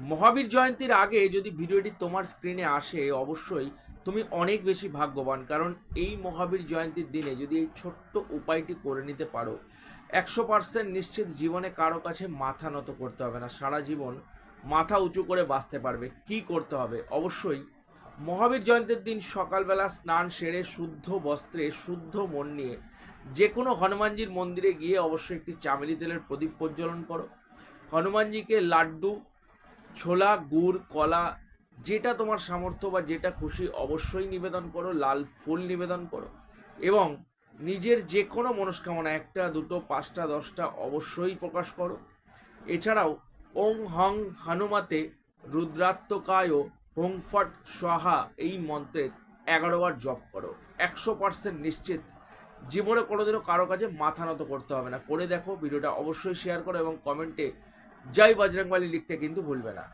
মহাবীর জয়ন্তীর আগে যদি ভিডিওটি তোমার স্ক্রিনে আসে, অবশ্যই তুমি অনেক বেশি ভাগ্যবান। কারণ এই মহাবীর জয়ন্তীর দিনে যদি এই ছোট্ট উপায়টি করে নিতে পারো, 100% নিশ্চিত জীবনে কারো কাছে মাথা নত করতে হবে না, সারা জীবন মাথা উঁচু করে বাঁচতে পারবে। কি করতে হবে? অবশ্যই মহাবীর জয়ন্তীর দিন সকালবেলা স্নান সেরে শুদ্ধ বস্ত্রে শুদ্ধ মন নিয়ে যে কোনো হনুমানজির মন্দিরে গিয়ে অবশ্যই একটি চামেলি তেলের প্রদীপ প্রজ্বলন করো। হনুমানজিকে লাড্ডু, ছোলা, গুড়, কলা, যেটা তোমার সামর্থ্য বা যেটা খুশি অবশ্যই নিবেদন করো। লাল ফুল নিবেদন করো এবং নিজের যে কোনো মনস্কামনা, একটা দুটো পাঁচটা দশটা অবশ্যই প্রকাশ করো। এছাড়াও ওং হং হনুমাতে রুদ্রাত্মকায় হোং ফট স্বাহা এই মন্ত্রের 11 বার জপ করো। 100% নিশ্চিত জীবনে কোনোদিনও কারো কাছে মাথা নত করতে হবে না। করে দেখো। ভিডিওটা অবশ্যই শেয়ার করো এবং কমেন্টে জয় বজরংবলী লিখতে কিন্তু ভুলবে না।